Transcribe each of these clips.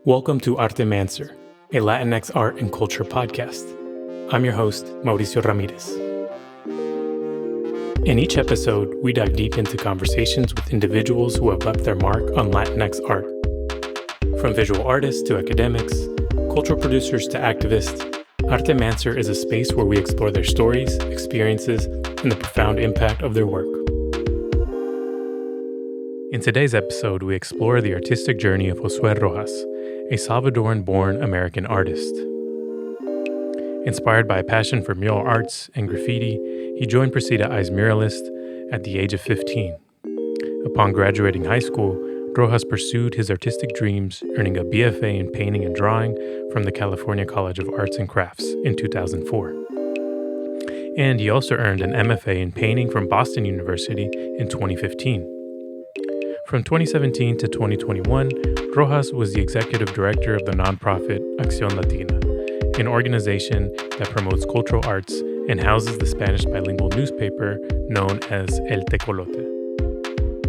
Welcome to Artemancer, a Latinx art and culture podcast. I'm your host, Mauricio Ramirez. In each episode, we dive deep into conversations with individuals who have left their mark on Latinx art. From visual artists to academics, cultural producers to activists, Artemancer is a space where we explore their stories, experiences, and the profound impact of their work. In today's episode, we explore the artistic journey of Josué Rojas, a Salvadoran-born American artist. Inspired by a passion for mural arts and graffiti, he joined Precita as Muralist at the age of 15. Upon graduating high school, Rojas pursued his artistic dreams, earning a BFA in painting and drawing from the California College of Arts and Crafts in 2004. And he also earned an MFA in painting from Boston University in 2015. From 2017 to 2021, Rojas was the executive director of the nonprofit Acción Latina, an organization that promotes cultural arts and houses the Spanish bilingual newspaper known as El Tecolote.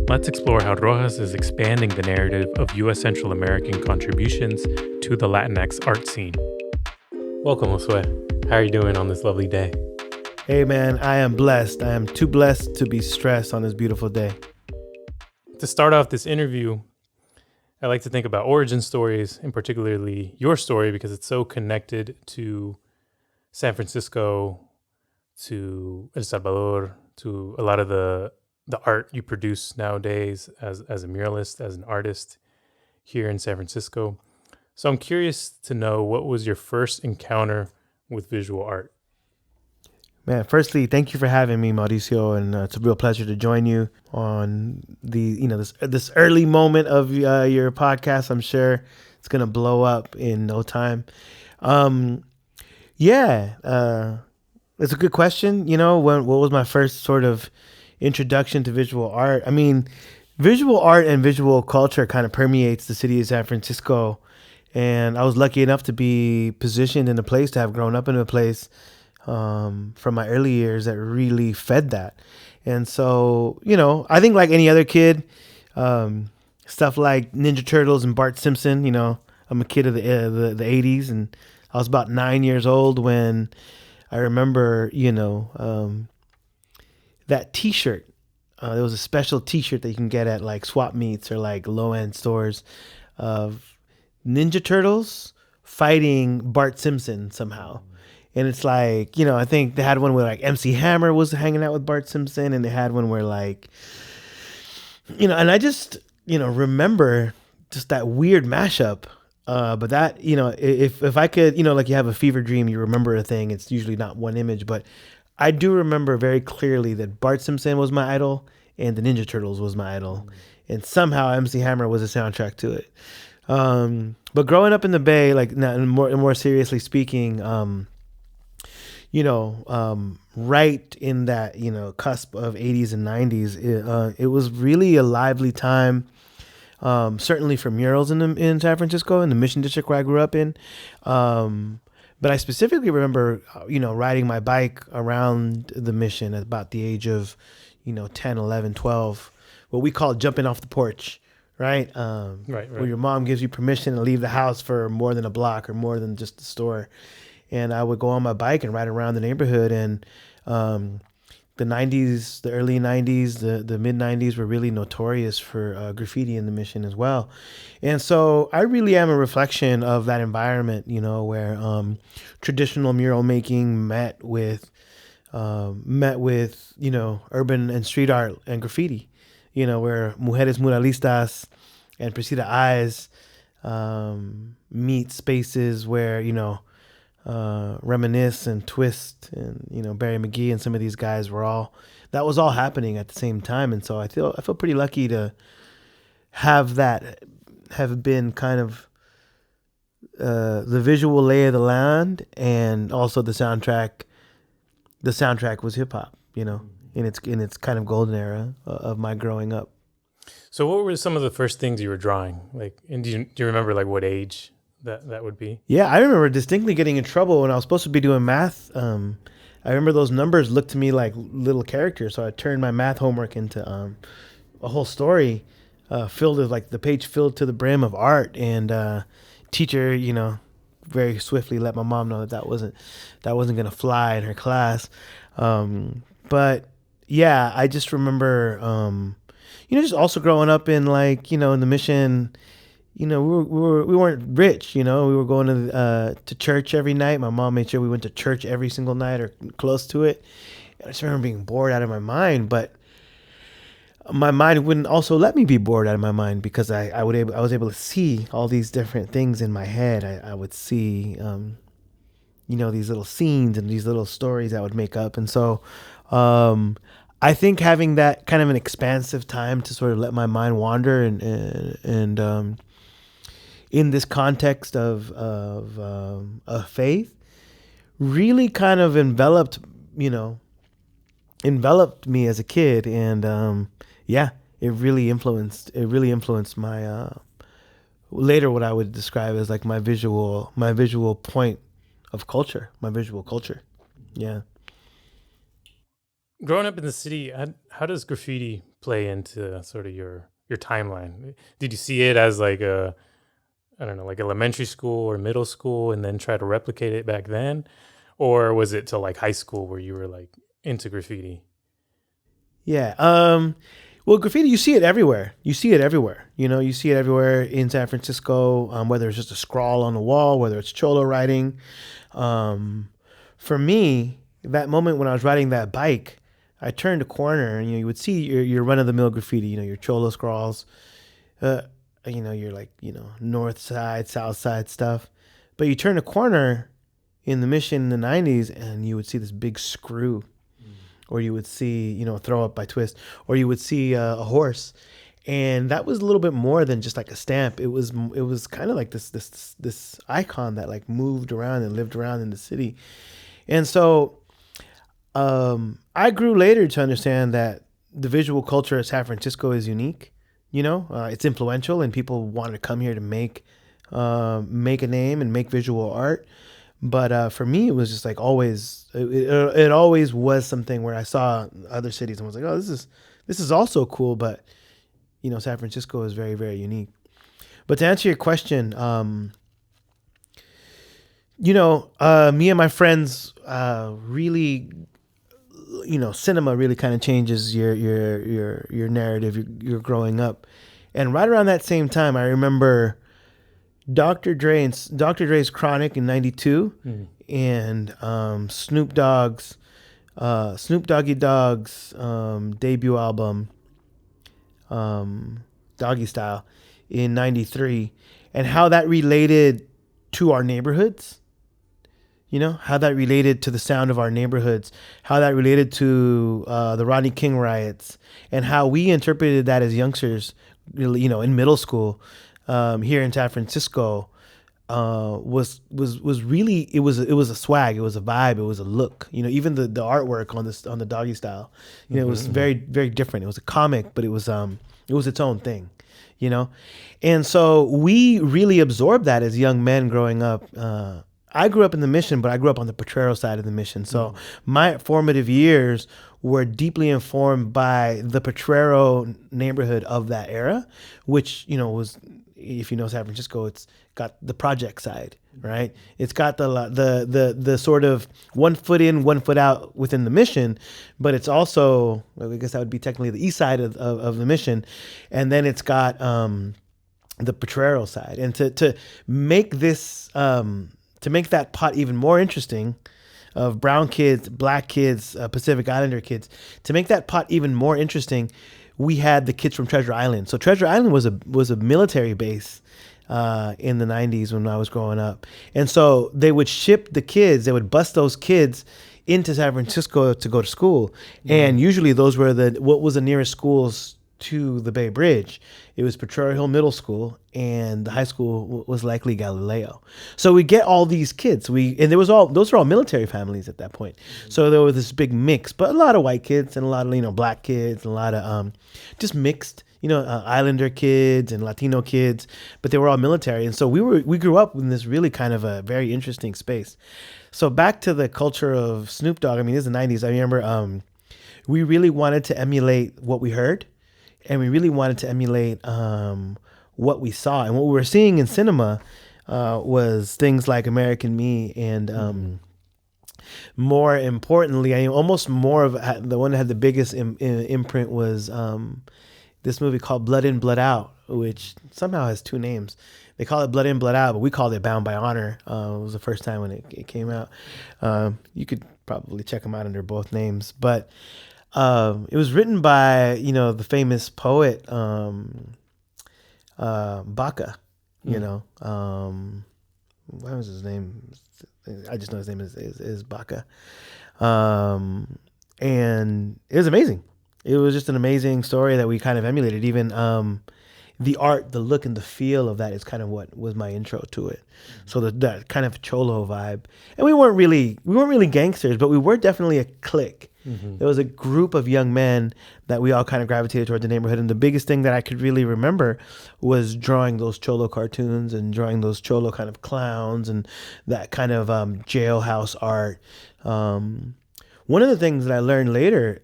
Let's explore how Rojas is expanding the narrative of U.S. Central American contributions to the Latinx art scene. Welcome, Josué. How are you doing on this lovely day? Hey, man, I am blessed. I am too blessed to be stressed on this beautiful day. To start off this interview, I like to think about origin stories, and particularly your story, because it's so connected to San Francisco, to El Salvador, to a lot of the art you produce nowadays as a muralist, as an artist here in San Francisco. So I'm curious to know, what was your first encounter with visual art? Man, firstly, thank you for having me, Mauricio, and it's a real pleasure to join you on this early moment of your podcast. I'm sure it's gonna blow up in no time. It's a good question. You know, what was my first sort of introduction to visual art? I mean, visual art and visual culture kind of permeates the city of San Francisco, and I was lucky enough to be positioned in a place, to have grown up in a place from my early years that really fed that. And so, you know, I think like any other kid, stuff like Ninja Turtles and Bart Simpson, you know, I'm a kid of the 80s, and I was about 9 years old when I remember, that t-shirt. There was a special t-shirt that you can get at like swap meets or like low-end stores of Ninja Turtles fighting Bart Simpson somehow. And it's like, you know, I think they had one where like MC Hammer was hanging out with Bart Simpson, and they had one where like, you know, and I just, you know, remember just that weird mashup. But that, you know, if I could, you know, like you have a fever dream, you remember a thing, it's usually not one image, but I do remember very clearly that Bart Simpson was my idol and the Ninja Turtles was my idol. And somehow MC Hammer was a soundtrack to it. But growing up in the Bay, like more seriously speaking, right in that, you know, cusp of 80s and 90s, it was really a lively time, certainly for murals in San Francisco, in the Mission District where I grew up in. But I specifically remember, you know, riding my bike around the Mission at about the age of, 10, 11, 12, what we call jumping off the porch, right? Right. Where your mom gives you permission to leave the house for more than a block or more than just the store. And I would go on my bike and ride around the neighborhood. And the 90s, the early 90s, the mid 90s were really notorious for graffiti in the Mission as well. And so I really am a reflection of that environment, you know, where traditional mural making met with, you know, urban and street art and graffiti, you know, where Mujeres Muralistas and Precita Eyes meet spaces where, you know, Reminisce and Twist and, you know, Barry McGee and some of these guys that was all happening at the same time. And so I feel pretty lucky to have been kind of the visual lay of the land, and also the soundtrack. The soundtrack was hip hop, you know, in its kind of golden era of my growing up. So what were some of the first things you were drawing? Like, and do you remember like what age that would be? Yeah, I remember distinctly getting in trouble when I was supposed to be doing math. I remember those numbers looked to me like little characters, so I turned my math homework into a whole story filled with like the page filled to the brim of art, and teacher, very swiftly let my mom know that wasn't going to fly in her class. But yeah, I just remember, just also growing up in in the mission. We weren't rich. We were going to church every night. My mom made sure we went to church every single night or close to it. I just remember being bored out of my mind, but my mind wouldn't also let me be bored out of my mind, because I was able to see all these different things in my head. I would see, these little scenes and these little stories I would make up. And so, I think having that kind of an expansive time to sort of let my mind wander and in this context of faith really kind of enveloped me as a kid. And, it really influenced my, later what I would describe as like my visual point of culture, my visual culture. Yeah. Growing up in the city, how does graffiti play into sort of your timeline? Did you see it as like I don't know, like elementary school or middle school, and then try to replicate it back then? Or was it till like high school where you were like into graffiti? Yeah. Well, graffiti, you see it everywhere. You see it everywhere in San Francisco, whether it's just a scrawl on the wall, whether it's cholo riding. For me, that moment when I was riding that bike, I turned a corner and you would see your run-of-the-mill graffiti, your cholo scrawls, your like, north side, south side stuff. But you turn a corner in the Mission in the 90s and you would see this big screw. Or you would see, throw up by twist, or you would see a horse. And that was a little bit more than just like a stamp. It was kind of like this icon that like moved around and lived around in the city. And so I grew later to understand that the visual culture of San Francisco is unique. It's influential, and people want to come here to make a name and make visual art. But for me, it was just like always. It always was something where I saw other cities and was like, oh, this is also cool. But San Francisco is very, very unique. But to answer your question, me and my friends really, cinema really kind of changes your narrative. You're growing up, and right around that same time, I remember Dr. Dre's Chronic in '92, and Snoop Doggy Dogg's debut album, Doggy Style, in '93, and how that related to our neighborhoods. How that related to the sound of our neighborhoods, how that related to the Rodney King riots, and how we interpreted that as youngsters, in middle school. Here in San Francisco, was really, it was a swag, it was a vibe, it was a look. Even the artwork on the Doggy Style, it was very, very different. It was a comic, but it was its own thing, And so we really absorbed that as young men growing up. I grew up in the Mission, but I grew up on the Potrero side of the Mission. So my formative years were deeply informed by the Potrero neighborhood of that era, which, was, if you know San Francisco, it's got the project side, right? It's got the sort of 1 foot in, 1 foot out within the Mission, but it's also, I guess that would be technically the east side of the Mission. And then it's got the Potrero side. And to make this, to make that pot even more interesting, of brown kids, black kids, Pacific Islander kids, to make that pot even more interesting, we had the kids from Treasure Island. So Treasure Island was a military base in the 90s when I was growing up. And so they would ship the kids, they would bus those kids into San Francisco to go to school. And usually those were what was the nearest schools to the Bay Bridge. It was Potrero Hill Middle School, and the high school was likely Galileo. So we get all these kids. And those were all military families at that point. So there was this big mix, but a lot of white kids and a lot of black kids and a lot of just mixed, Islander kids and Latino kids, but they were all military. And so we grew up in this really kind of a very interesting space. So back to the culture of Snoop Dogg. I mean, this is the 90s. I remember we really wanted to emulate what we heard. And we really wanted to emulate what we saw. And what we were seeing in cinema was things like American Me, and more importantly, almost more of the one that had the biggest imprint was this movie called Blood In, Blood Out, which somehow has two names. They call it Blood In, Blood Out, but we called it Bound by Honor. It was the first time when it came out. You could probably check them out under both names. But it was written by, the famous poet Baca, what was his name? I just know his name is Baca. And it was amazing. It was just an amazing story that we kind of emulated. Even the art, the look, and the feel of that is kind of what was my intro to it. So that kind of cholo vibe, and we weren't really gangsters, but we were definitely a clique. There was a group of young men that we all kind of gravitated toward the neighborhood, and the biggest thing that I could really remember was drawing those cholo cartoons and drawing those cholo kind of clowns and that kind of jailhouse art. One of the things that I learned later,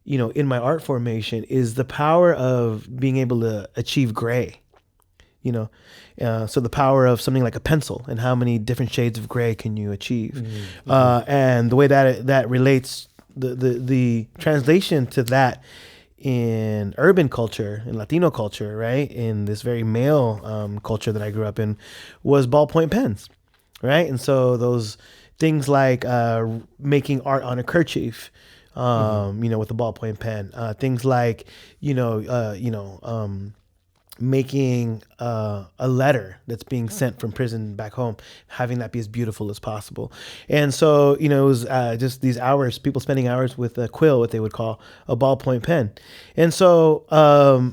in my art formation, is the power of being able to achieve gray. So the power of something like a pencil and how many different shades of gray can you achieve, and the way that relates, the translation to that in urban culture, in Latino culture, right, in this very male culture that I grew up in, was ballpoint pens, right? And so those things like making art on a kerchief, with a ballpoint pen, things like making a letter that's being sent from prison back home, having that be as beautiful as possible. And so, it was just these hours, people spending hours with a quill, what they would call a ballpoint pen. And so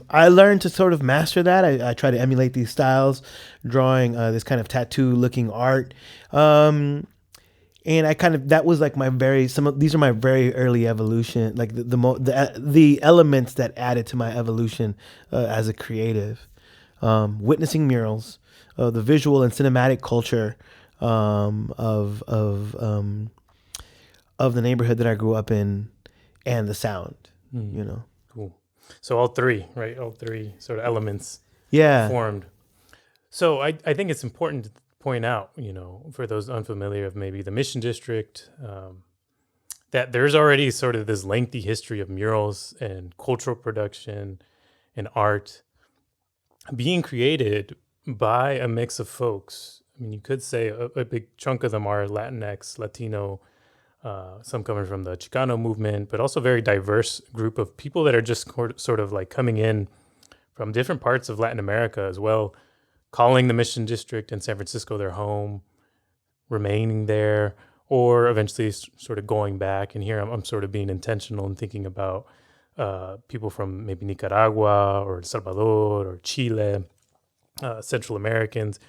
I learned to sort of master that. I try to emulate these styles, drawing this kind of tattoo looking art. And that was like these are my very early evolution, like the elements that added to my evolution as a creative. Witnessing murals, the visual and cinematic culture of the neighborhood that I grew up in, and the sound. Cool. So all three, right? All three sort of elements formed. So I think it's important to point out, for those unfamiliar of maybe the Mission District, that there's already sort of this lengthy history of murals and cultural production and art being created by a mix of folks. I mean, you could say a big chunk of them are Latinx, Latino, some coming from the Chicano movement, but also a very diverse group of people that are just sort of like coming in from different parts of Latin America as well, calling the Mission District in San Francisco their home, remaining there, or eventually sort of going back. And here I'm sort of being intentional and thinking about people from maybe Nicaragua or El Salvador or Chile, Central Americans,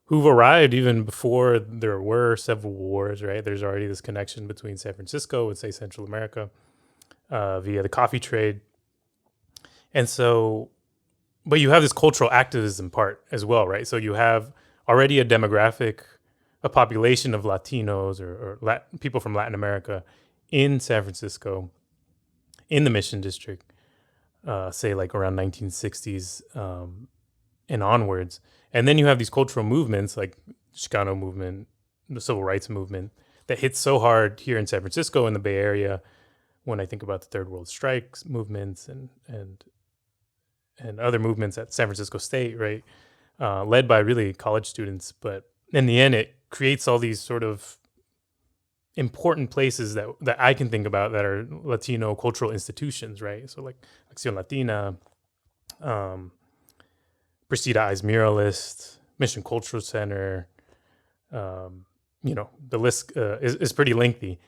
who've arrived even before there were civil wars, right? There's already this connection between San Francisco and, say, Central America via the coffee trade. And so, but you have this cultural activism part as well, right? So you have already a demographic, a population of Latinos or people from Latin America in San Francisco, in the Mission District, say like around 1960s and onwards. And then you have these cultural movements like Chicano movement, the civil rights movement, that hits so hard here in San Francisco in the Bay Area. When I think about the Third World Strikes movements and other movements at San Francisco State, right, led by really college students. But in the end, it creates all these sort of important places that I can think about that are Latino cultural institutions, right? So like Acción Latina, Precita is Muralists, Mission Cultural Center, the list is pretty lengthy.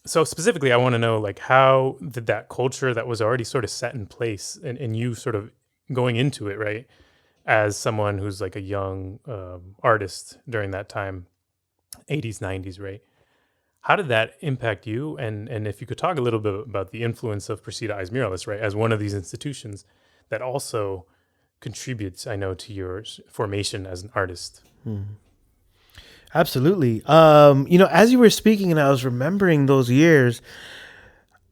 So specifically, I want to know, like, how did that culture that was already sort of set in place and you sort of going into it, right, as someone who's like a young artist during that time, 80s, 90s, right? How did that impact you? And if you could talk a little bit about the influence of Precita is Muralists, right, as one of these institutions that also contributes, I know, to your formation as an artist. Absolutely. As you were speaking and I was remembering those years,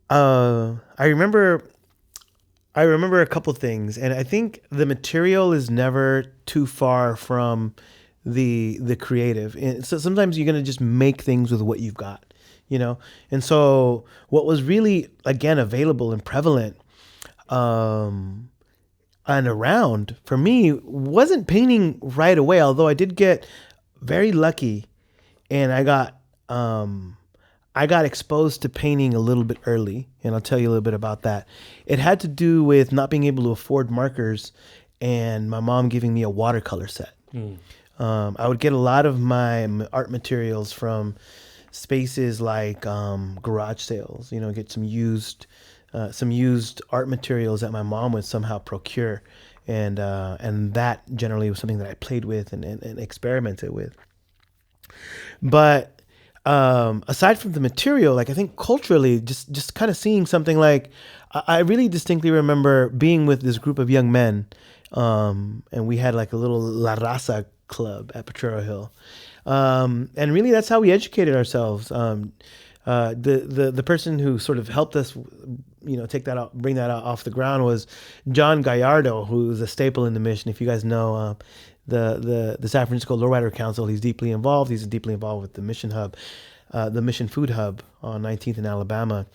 I remember I remember a couple things, and I think the material is never too far from the creative. And so sometimes you're gonna just make things with what you've got, you know. And so what was really again available and prevalent and around for me wasn't painting right away. Although I did get very lucky, and I got exposed to painting a little bit early, and I'll tell you a little bit about that. It had to do with not being able to afford markers and my mom giving me a watercolor set. I would get a lot of my art materials from spaces like garage sales, get some used art materials that my mom would somehow procure. And that generally was something that I played with and experimented with. But aside from the material, like I think culturally, just kind of seeing something like I really distinctly remember being with this group of young men, and we had like a little La Raza club at Potrero Hill, and really that's how we educated ourselves. The person who sort of helped us, bring that out off the ground was John Gallardo, who's a staple in the mission. If you guys know, the San Francisco Lowrider Council, he's deeply involved. He's deeply involved with the Mission Hub, the Mission Food Hub on 19th and Alabama.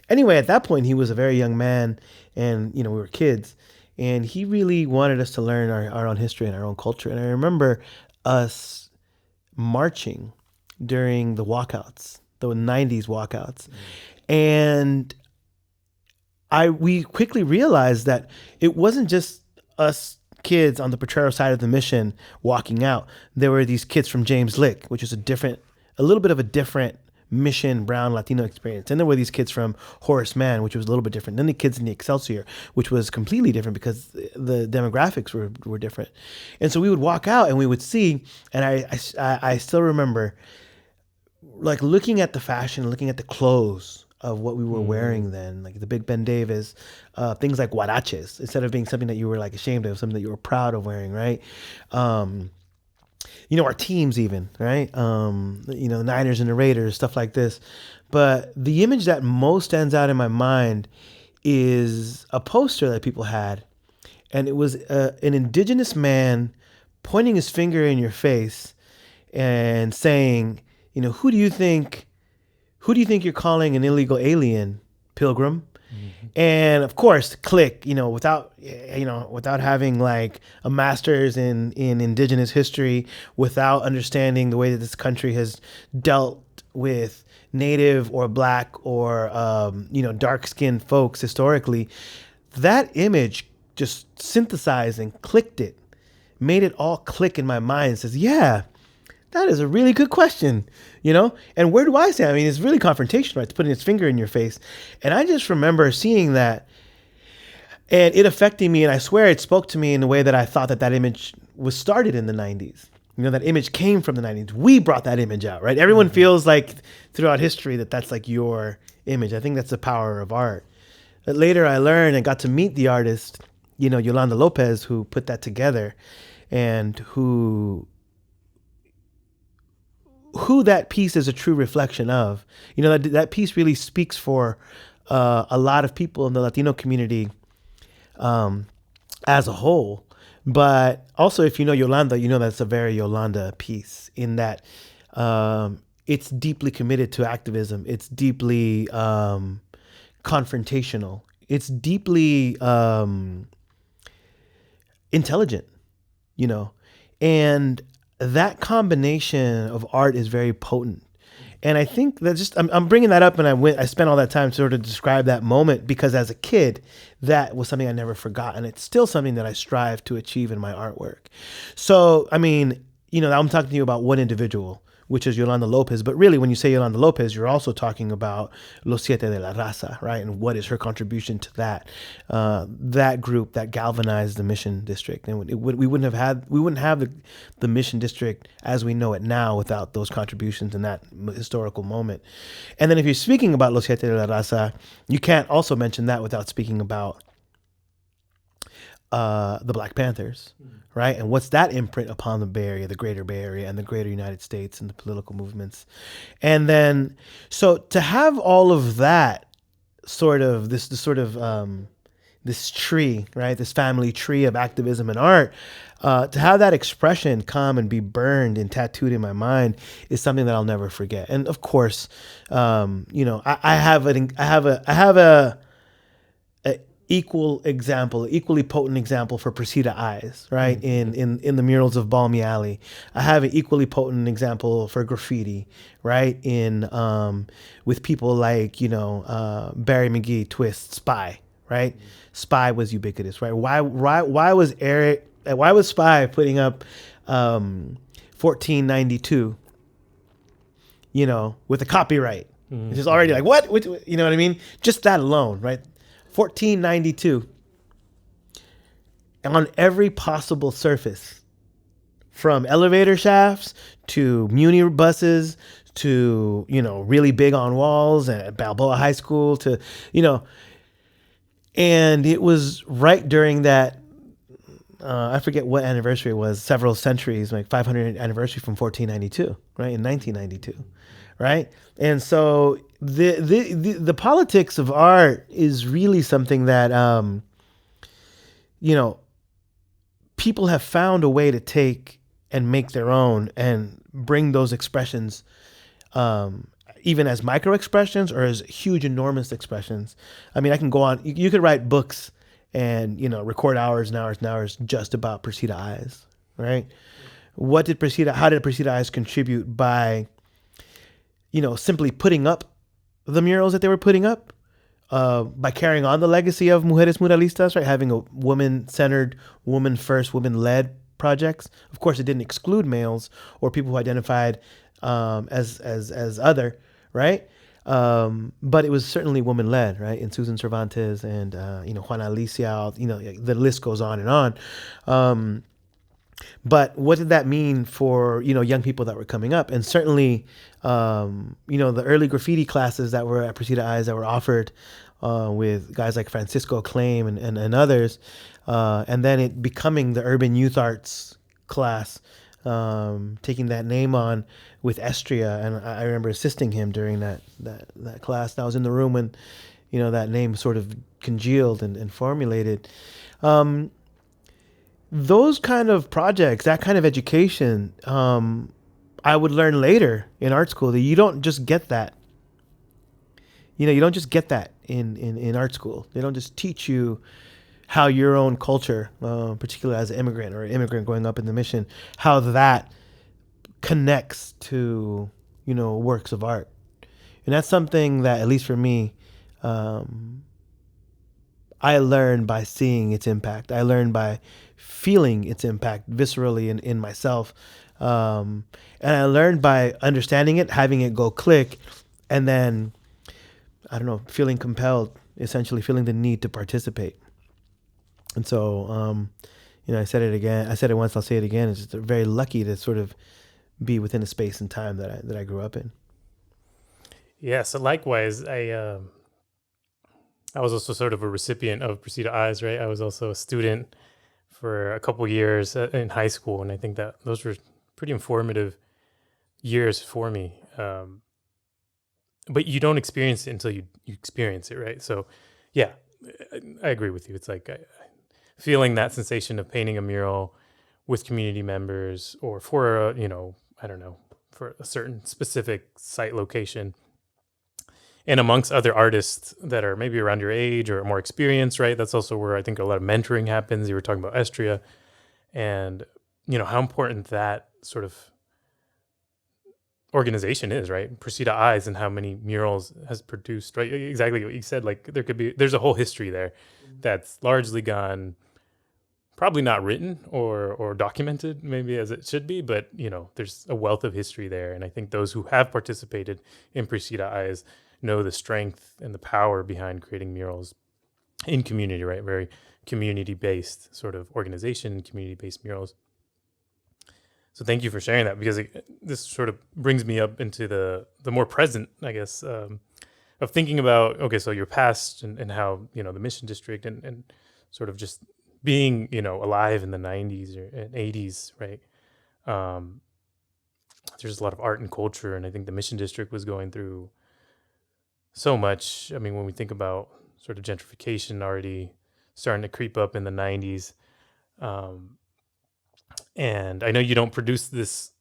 Anyway, at that point, he was a very young man, and we were kids, and he really wanted us to learn our own history and our own culture. And I remember us marching during the walkouts, the 90s walkouts, and we quickly realized that it wasn't just us kids on the Potrero side of the mission walking out. There were these kids from James Lick, which is a little bit of a different mission brown Latino experience. And there were these kids from Horace Mann, which was a little bit different. Then the kids in the Excelsior, which was completely different because the demographics were different. And so we would walk out and we would see, and I still remember like looking at the fashion, looking at the clothes of what we were wearing then, like the Big Ben Davis, things like huaraches, instead of being something that you were like ashamed of, something that you were proud of wearing, right? Our teams even, right? The Niners and the Raiders, stuff like this. But the image that most stands out in my mind is a poster that people had, and it was an indigenous man pointing his finger in your face and saying, who do you think you're calling an illegal alien, pilgrim? And of course, click, without having like a master's in indigenous history, without understanding the way that this country has dealt with native or black or, dark-skinned folks historically, that image just synthesized and clicked it, made it all click in my mind. It says, yeah, that is a really good question, And where do I stand? I mean, it's really confrontational, right? It's putting its finger in your face. And I just remember seeing that and it affecting me. And I swear it spoke to me in the way that I thought that image was started in the 90s. That image came from the 90s. We brought that image out, right? Everyone feels like throughout history that's like your image. I think that's the power of art. But later I learned and got to meet the artist, Yolanda Lopez, who put that together and who that piece is a true reflection of. That piece really speaks for a lot of people in the Latino community as a whole. But also, if you know Yolanda, that's a very Yolanda piece in that it's deeply committed to activism. It's deeply confrontational. It's deeply intelligent, and that combination of art is very potent. And I think that I'm bringing that up, and I spent all that time to sort of describe that moment because as a kid, that was something I never forgot. And it's still something that I strive to achieve in my artwork. So, I mean, I'm talking to you about one individual, which is Yolanda Lopez. But really, when you say Yolanda Lopez, you're also talking about Los Siete de la Raza, right? And what is her contribution to that group that galvanized the Mission District? And we wouldn't have the Mission District as we know it now without those contributions in that historical moment. And then if you're speaking about Los Siete de la Raza, you can't also mention that without speaking about the Black Panthers, right? And what's that imprint upon the Bay Area, the greater Bay Area, and the greater United States and the political movements. And then, so to have all of that sort of, this sort of this tree, right? This family tree of activism and art. To have that expression come and be burned and tattooed in my mind is something that I'll never forget. And of course, I have a equally potent example for Precita eyes, right? In the murals of Balmy Alley. I have an equally potent example for graffiti, right? With people like, Barry McGee, Twist, Spy, right? Spy was ubiquitous, right? Why was Spy putting up 1492, with a copyright? Which is already like, what? You know what I mean? Just that alone, right? 1492. On every possible surface, from elevator shafts to muni buses to, really big on walls at Balboa High School to, and it was right during that, I forget what anniversary it was, several centuries, like 500th anniversary from 1492, right? In 1992, right? And so the politics of art is really something that, people have found a way to take and make their own and bring those expressions, even as micro expressions or as huge, enormous expressions. I mean, I can go on. You could write books and, record hours and hours and hours just about Precita eyes, right? How did Precita eyes contribute by, simply putting up the murals that they were putting up, by carrying on the legacy of Mujeres Muralistas, right? Having a woman-centered, woman-first, woman-led projects. Of course, it didn't exclude males or people who identified as other, right? But it was certainly woman-led, right? And Susan Cervantes and Juana Alicia, the list goes on and on. But what did that mean for, young people that were coming up? And certainly, the early graffiti classes that were at Precita Eyes that were offered with guys like Francisco Claim and others, and then it becoming the urban youth arts class, taking that name on with Estria. And I remember assisting him during that class. And I was in the room when, that name sort of congealed and formulated. Those kind of projects, that kind of education, I would learn later in art school that you don't just get that. You don't just get that in art school. They don't just teach you how your own culture, particularly as an immigrant or an immigrant growing up in the mission, how that connects to, works of art. And that's something that, at least for me, I learned by seeing its impact. I learned by feeling its impact viscerally in myself. And I learned by understanding it, having it go click, and then, I don't know, feeling compelled, essentially feeling the need to participate. And so, I said it again. I said it once, I'll say it again. It's just very lucky to sort of be within a space and time that I grew up in. Yeah, so likewise, I was also sort of a recipient of Precita Eyes, right? I was also a student for a couple years in high school, and I think that those were pretty informative years for me. But you don't experience it until you experience it, right? So, yeah, I agree with you. It's like feeling that sensation of painting a mural with community members or for for a certain specific site location. And amongst other artists that are maybe around your age or more experienced, right? That's also where I think a lot of mentoring happens. You were talking about Estria and, how important that sort of organization is, right? Precita Eyes and how many murals has produced, right? Exactly what you said. Like there's a whole history there that's largely gone, probably not written or documented maybe as it should be, but, there's a wealth of history there. And I think those who have participated in Precita Eyes know the strength and the power behind creating murals in community, right? Very community-based sort of organization, community-based murals. So thank you for sharing that, because this sort of brings me up into the more present, I guess, of thinking about, okay, so your past and how, the Mission District and sort of just being, alive in the 90s or 80s, right? There's a lot of art and culture, and I think the Mission District was going through so much. I mean, when we think about sort of gentrification already starting to creep up in the 90s. And I know you don't produce this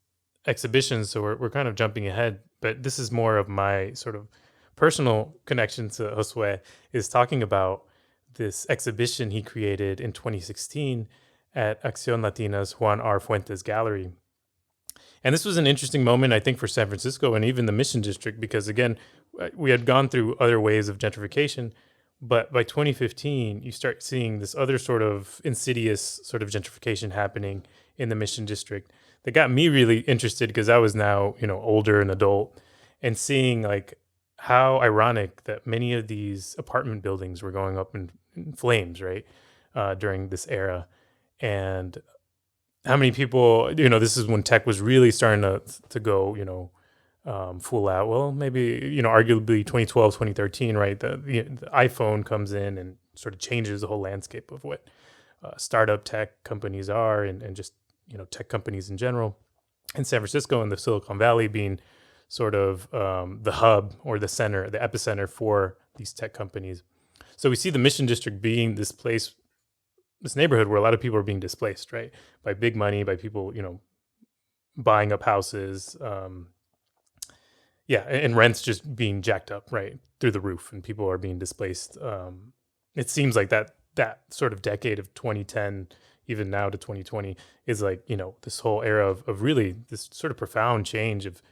exhibition, so we're kind of jumping ahead, but this is more of my sort of personal connection to Josué, is talking about this exhibition he created in 2016 at Acción Latina's Juan R. Fuentes Gallery. And this was an interesting moment, I think, for San Francisco and even the Mission District, because again, we had gone through other waves of gentrification, but by 2015, you start seeing this other sort of insidious sort of gentrification happening in the Mission District that got me really interested, because I was now, older and adult, and seeing like how ironic that many of these apartment buildings were going up in flames, right, during this era. And how many people, this is when tech was really starting to go, full out. Well, maybe, arguably 2012, 2013, right? The iPhone comes in and sort of changes the whole landscape of what startup tech companies are, and just, tech companies in general. And San Francisco and the Silicon Valley being sort of the hub or the center, the epicenter for these tech companies. So we see the Mission District being this place, this neighborhood where a lot of people are being displaced, right? By big money, by people, buying up houses. And rents just being jacked up, right, through the roof, and people are being displaced. It seems like that sort of decade of 2010, even now to 2020, is like, this whole era of really this sort of profound change of,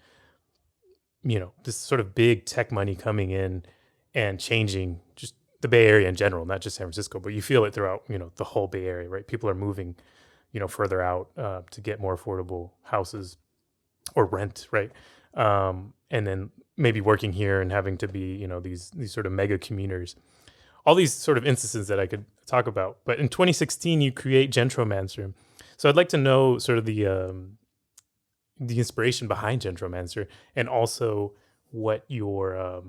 this sort of big tech money coming in and changing just the Bay Area in general, not just San Francisco, but you feel it throughout, the whole Bay Area, right? People are moving, further out to get more affordable houses or rent, right? And then maybe working here and having to be, these sort of mega commuters. All these sort of instances that I could talk about. But in 2016, you create Gentromancer. So I'd like to know sort of the inspiration behind Gentromancer, and also what your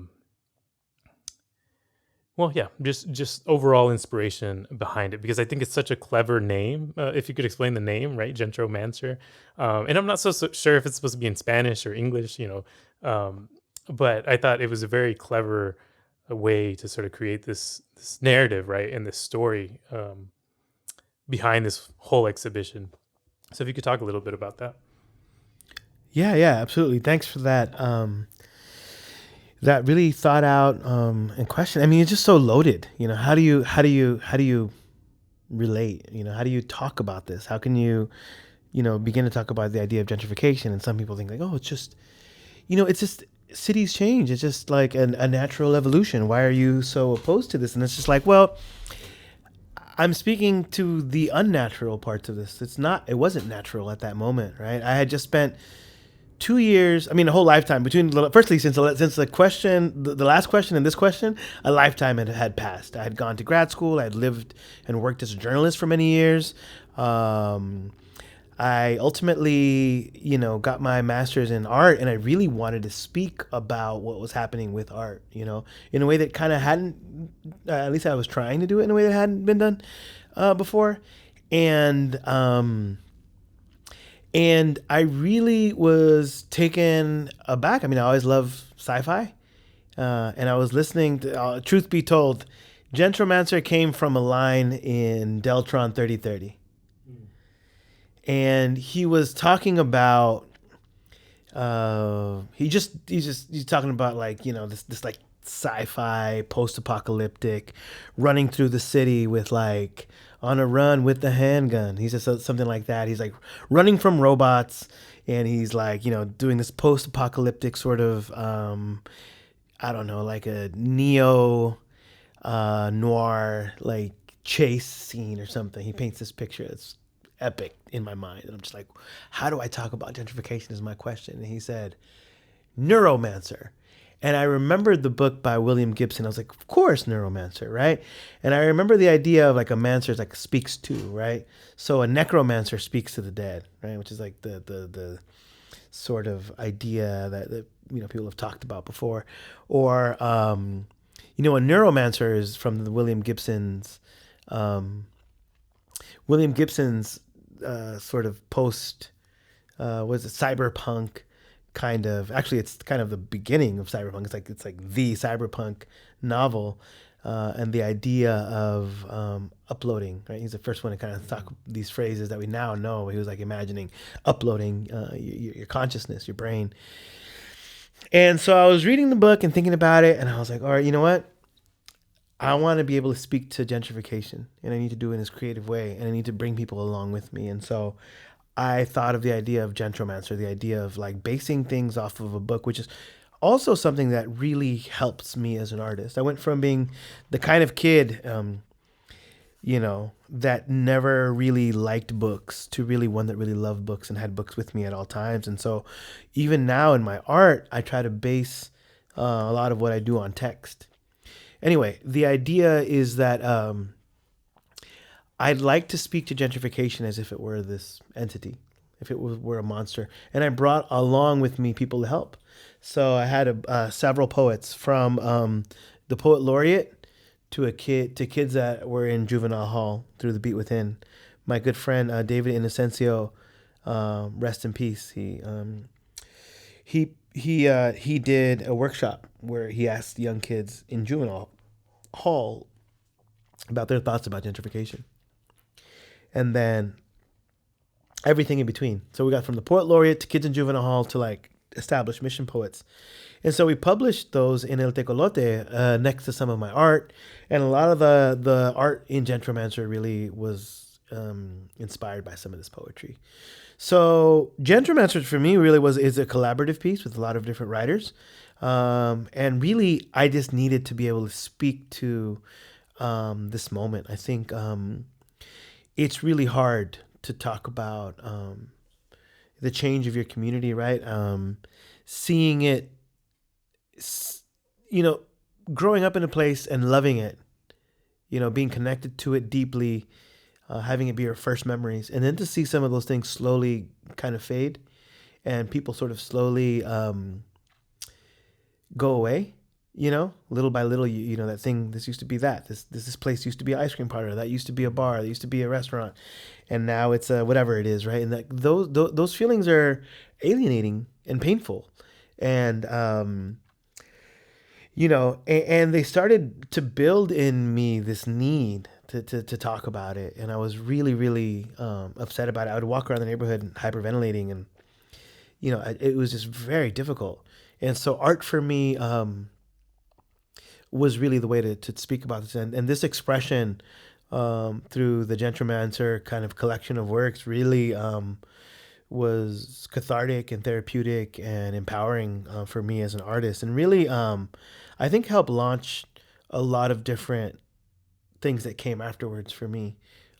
just overall inspiration behind it, because I think it's such a clever name. If you could explain the name, right, Gentromancer, and I'm not so sure if it's supposed to be in Spanish or English, but I thought it was a very clever way to sort of create this narrative, right, and this story behind this whole exhibition. So if you could talk a little bit about that. Yeah, absolutely. Thanks for that. That really thought out and question. I mean, it's just so loaded. How do you relate? How do you talk about this? How can you, begin to talk about the idea of gentrification? And some people think like, oh, it's just cities change. It's just like a natural evolution. Why are you so opposed to this? And it's just like, well, I'm speaking to the unnatural parts of this. It wasn't natural at that moment, right? I had just spent 2 years, a whole lifetime between, firstly, since the question, the last question and this question, a lifetime had passed. I had gone to grad school. I had lived and worked as a journalist for many years. I ultimately, got my master's in art, and I really wanted to speak about what was happening with art, in a way that kind of hadn't, at least I was trying to do it in a way that hadn't been done before. And I really was taken aback. I always loved sci-fi, and I was listening to, truth be told, Gentromancer came from a line in Deltron 3030. And he was talking about, he's talking about like, this like sci-fi post-apocalyptic running through the city with like on a run with the handgun. He says something like that. He's like running from robots, and he's like, doing this post-apocalyptic sort of, I don't know, like a neo noir like chase scene or something. He paints this picture that's epic in my mind, and I'm just like, how do I talk about gentrification is my question. And he said Neuromancer, and I remembered the book by William Gibson. I was like, of course, Neuromancer, right? And I remember the idea of like a mancer is like speaks to, right? So a necromancer speaks to the dead, right? Which is like the sort of idea that people have talked about before. Or a neuromancer is from the William Gibson's sort of post, was it cyberpunk kind of, actually it's kind of the beginning of cyberpunk. It's like the cyberpunk novel and the idea of uploading, right? He's the first one to kind of talk these phrases that we now know. He was like imagining uploading your consciousness, your brain. And so I was reading the book and thinking about it, and I was like, all right, you know what? I want to be able to speak to gentrification, and I need to do it in this creative way, and I need to bring people along with me. And so I thought of the idea of gentromancer, the idea of like basing things off of a book, which is also something that really helps me as an artist. I went from being the kind of kid, that never really liked books to really one that really loved books and had books with me at all times. And so even now in my art, I try to base a lot of what I do on text. Anyway, the idea is that I'd like to speak to gentrification as if it were this entity, if it were a monster. And I brought along with me people to help. So I had several poets from the poet laureate to kids that were in juvenile hall through the Beat Within. My good friend David Inocencio, rest in peace. He did a workshop where he asked young kids in juvenile hall about their thoughts about gentrification, and then everything in between. So we got from the poet laureate to kids in juvenile hall to like established mission poets. And so we published those in El Tecolote next to some of my art. And a lot of the art in Gentromancer really was inspired by some of this poetry. So Gentromancer for me really is a collaborative piece with a lot of different writers. And really, I just needed to be able to speak to this moment. I think it's really hard to talk about the change of your community, right? Seeing it, growing up in a place and loving it, being connected to it deeply, having it be your first memories, and then to see some of those things slowly kind of fade and people sort of slowly go away, little by little. That thing, this used to be that, this place used to be an ice cream parlor, that used to be a bar, that used to be a restaurant, and now it's whatever it is, right? And that those feelings are alienating and painful, and and they started to build in me this need to talk about it, and I was really, really upset about it. I would walk around the neighborhood hyperventilating, and it was just very difficult. And so art for me was really the way to speak about this, and this expression through the Gentromancer kind of collection of works really was cathartic and therapeutic and empowering for me as an artist, and really I think helped launch a lot of different things that came afterwards for me,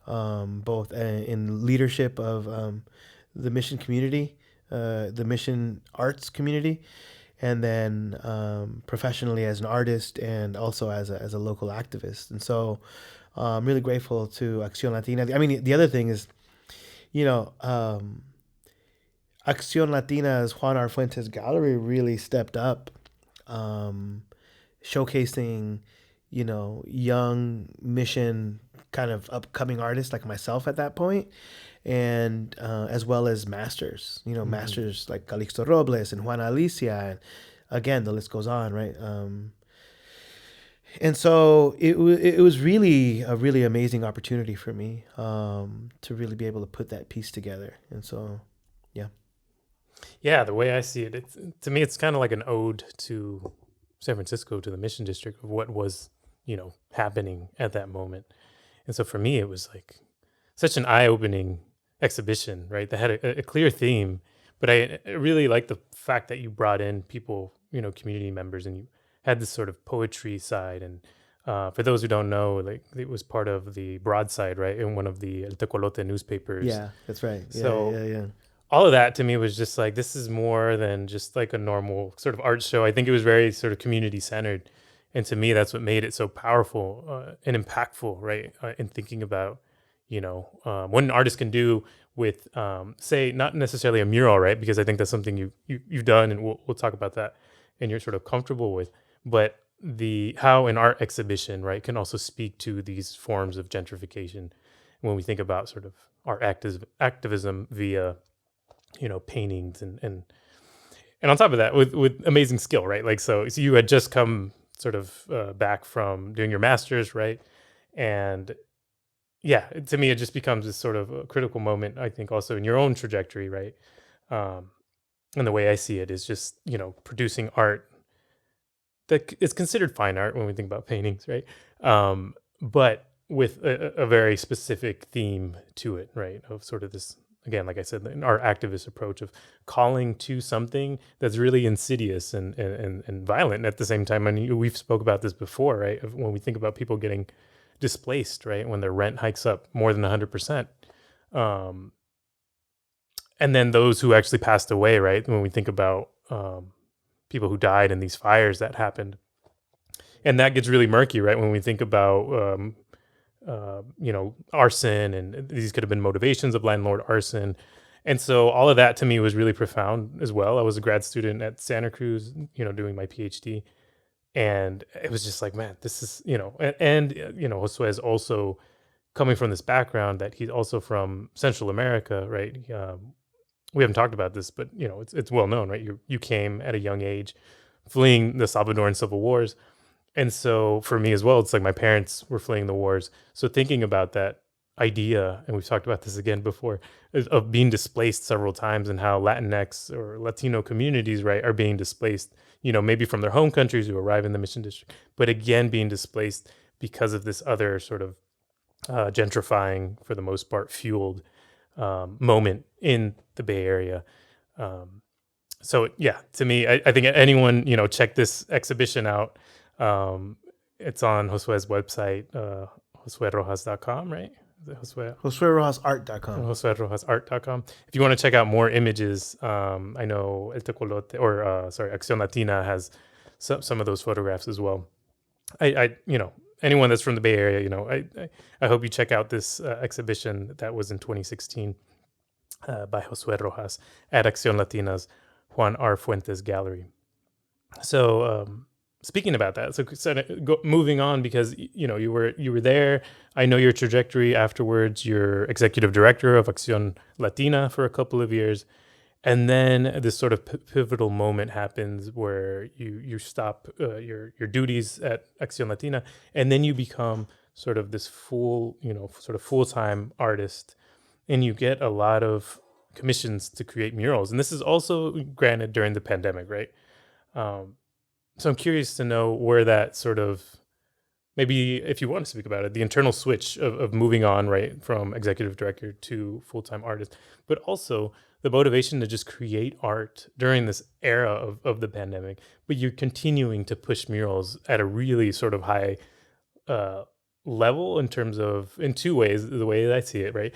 both in leadership of the mission community, the mission arts community, and then professionally as an artist and also as a local activist. And so I'm really grateful to Acción Latina. I mean, the other thing is, Acción Latina's Juan R. Fuentes Gallery really stepped up, showcasing, young mission kind of upcoming artists like myself at that point, and as well as masters, masters like Calixto Robles and Juana Alicia, and again, the list goes on, right? And so it was really a really amazing opportunity for me to really be able to put that piece together. And so, yeah. Yeah, the way I see it, to me, it's kind of like an ode to San Francisco, to the Mission District, of what was, happening at that moment. And so for me, it was like such an eye-opening exhibition, right? That had a clear theme, but I really like the fact that you brought in people, community members, and you had this sort of poetry side. And for those who don't know, like, it was part of the broadside, right, in one of the Tecolote newspapers. Yeah, that's right. Yeah, so yeah. All of that to me was just like, this is more than just like a normal sort of art show. I think it was very sort of community centered. And to me, that's what made it so powerful and impactful, right? In thinking about, what an artist can do with, say, not necessarily a mural, right? Because I think that's something you've done, and we'll talk about that, and you're sort of comfortable with. But how an art exhibition, right, can also speak to these forms of gentrification when we think about sort of art activism via, paintings and on top of that with amazing skill, right? Like, so you had just come sort of back from doing your master's, right? And yeah, to me, it just becomes this sort of a critical moment, I think, also in your own trajectory, right? Um, and the way I see it is just, producing art that is considered fine art when we think about paintings, right? But with a very specific theme to it, right? Of sort of this, again, like I said, our activist approach of calling to something that's really insidious and violent at the same time. And we've spoke about this before, right? When we think about people getting displaced, right? When their rent hikes up more than 100%. And then those who actually passed away, right? When we think about people who died in these fires that happened. And that gets really murky, right? When we think about, arson, and these could have been motivations of landlord arson. And so all of that to me was really profound as well. I was a grad student at Santa Cruz, doing my PhD. And it was just like, man, this is, Josué is also coming from this background that he's also from Central America, right? We haven't talked about this, but it's well known, right? You came at a young age, fleeing the Salvadoran Civil Wars, and so for me as well, it's like my parents were fleeing the wars. So thinking about that idea, and we've talked about this again before, of being displaced several times, and how Latinx or Latino communities, right, are being displaced, maybe from their home countries who arrive in the Mission District, but again being displaced because of this other sort of gentrifying, for the most part, fueled moment in the Bay Area. So yeah, to me, I think anyone, check this exhibition out. It's on Josué's website, josuerojas.com, right? Is it Josué? JosueRojasArt.com. JosueRojasArt.com. If you want to check out more images, I know El Tecolote, or Acción Latina has some of those photographs as well. Anyone that's from the Bay Area, I hope you check out this exhibition that was in 2016 by Josué Rojas at Acción Latina's Juan R. Fuentes Gallery. So speaking about that, moving on, because you were there. I know your trajectory afterwards. You're executive director of Acción Latina for a couple of years. And then this sort of pivotal moment happens where you stop your duties at Acción Latina, and then you become sort of this full-time artist, and you get a lot of commissions to create murals. And this is also granted during the pandemic, right? So I'm curious to know where that sort of, maybe if you want to speak about it, the internal switch of moving on, right, from executive director to full-time artist, but also the motivation to just create art during this era of the pandemic, but you're continuing to push murals at a really sort of high level in two ways, the way that I see it, right?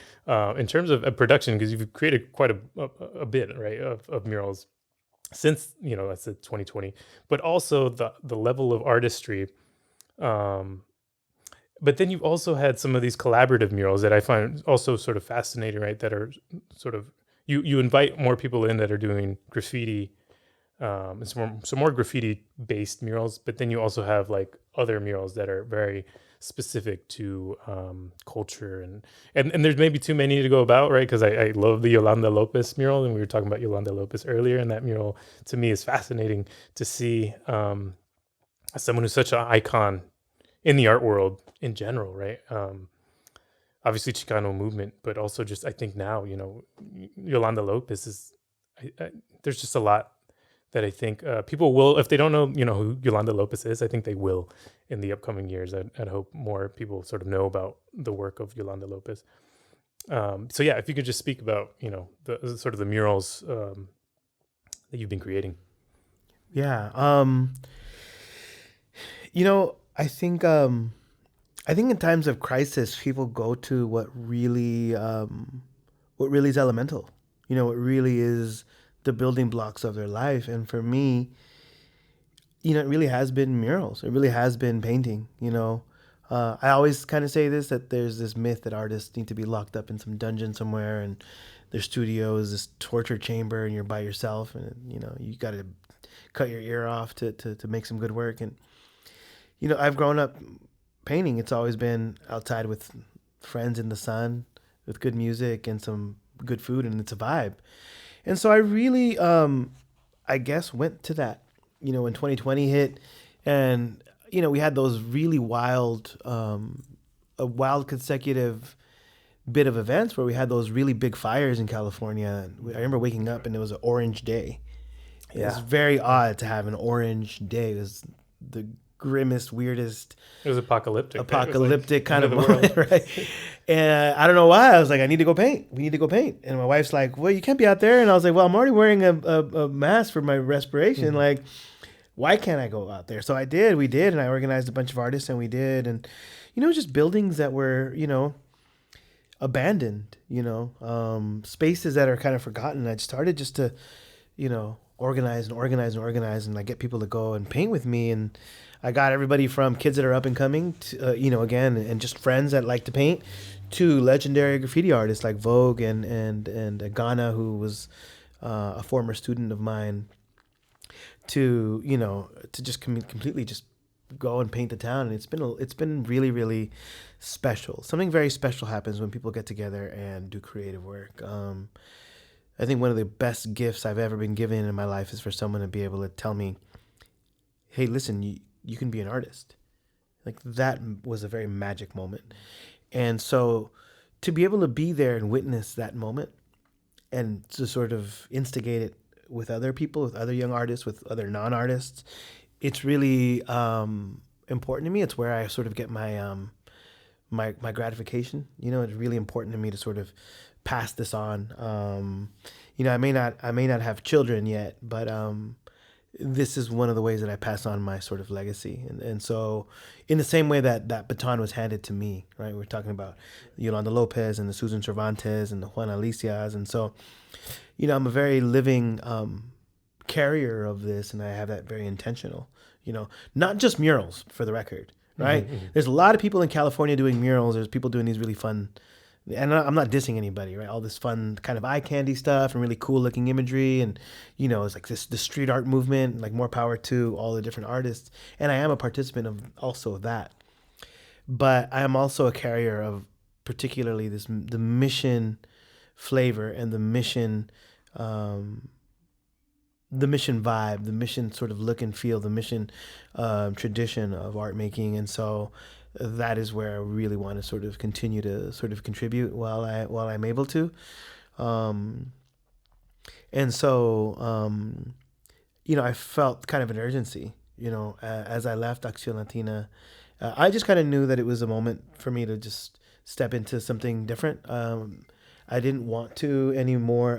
In terms of production, because you've created quite a bit, right, of murals since, that's 2020, but also the level of artistry. But then you've also had some of these collaborative murals that I find also sort of fascinating, right? That are sort of, you invite more people in that are doing graffiti, and some more graffiti based murals, but then you also have like other murals that are very specific to culture, and there's maybe too many to go about, right? Because I love the Yolanda Lopez mural, and we were talking about Yolanda Lopez earlier, and that mural to me is fascinating to see, as someone who's such an icon in the art world in general, right? Obviously Chicano movement, but also just, I think now, Yolanda Lopez is, there's just a lot that I think people will, if they don't know, who Yolanda Lopez is, I think they will in the upcoming years. I'd hope more people sort of know about the work of Yolanda Lopez. So yeah, if you could just speak about, the sort of the murals that you've been creating. Yeah. I think in times of crisis, people go to what really is elemental. What really is the building blocks of their life. And for me, it really has been murals. It really has been painting. I always kind of say this, that there's this myth that artists need to be locked up in some dungeon somewhere, and their studio is this torture chamber, and you're by yourself, and you got to cut your ear off to make some good work. And I've grown up painting. It's always been outside with friends in the sun, with good music and some good food, and it's a vibe. And so I really, I guess, went to that, when 2020 hit, and we had those really wild, a wild consecutive bit of events where we had those really big fires in California. I remember waking up and it was an orange day. It was very odd to have an orange day. It was the grimmest, weirdest, It was apocalyptic. apocalyptic kind of end the moment, world. right? And I don't know why. I was like, I need to go paint. We need to go paint. And my wife's like, well, you can't be out there. And I was like, well, I'm already wearing a mask for my respiration. Like, why can't I go out there? So I did. We did. And I organized a bunch of artists and we did. And, just buildings that were, abandoned, spaces that are kind of forgotten. I started just to, organize and organize and organize, and I get people to go and paint with me. And I got everybody from kids that are up and coming to, again, and just friends that like to paint, to legendary graffiti artists like Vogue and Ghana, who was a former student of mine, to to just completely just go and paint the town. And it's been really, really special. Something very special happens when people get together and do creative work. I think one of the best gifts I've ever been given in my life is for someone to be able to tell me, hey, listen, you can be an artist. Like, that was a very magic moment. And so to be able to be there and witness that moment and to sort of instigate it with other people, with other young artists, with other non-artists, it's really important to me. It's where I sort of get my my gratification. It's really important to me to sort of pass this on. I may not have children yet, but this is one of the ways that I pass on my sort of legacy. And so in the same way that baton was handed to me, right? We're talking about Yolanda Lopez and the Susan Cervantes and the Juan Alicias. And so, I'm a very living carrier of this, and I have that very intentional, not just murals, for the record, right? Mm-hmm. There's a lot of people in California doing murals. There's people doing these really fun, and I'm not dissing anybody, right? All this fun kind of eye candy stuff and really cool looking imagery. And, it's like the street art movement, like, more power to all the different artists. And I am a participant of also that. But I am also a carrier of particularly the mission flavor and the mission vibe, the mission sort of look and feel, the mission tradition of art making. And so that is where I really want to sort of continue to sort of contribute while I'm able to. And so, I felt kind of an urgency, as I left Acción Latina. I just kind of knew that it was a moment for me to just step into something different. I didn't want to anymore.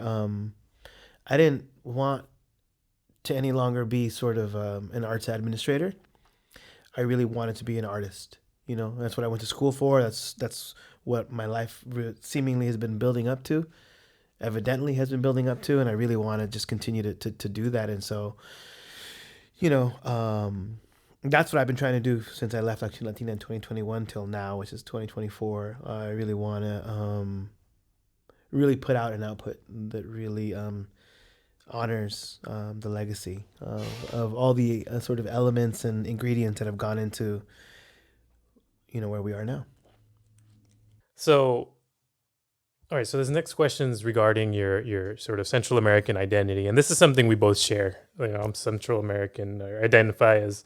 I didn't want to any longer be sort of an arts administrator. I really wanted to be an artist. That's what I went to school for. That's what my life seemingly has been building up to, evidently has been building up to, and I really want to just continue to do that. And so, that's what I've been trying to do since I left Acción Latina in 2021 till now, which is 2024. I really want to really put out an output that really honors the legacy of all the sort of elements and ingredients that have gone into where we are now. So, all right. So this next question is regarding your sort of Central American identity, and this is something we both share. I'm Central American, or identify as,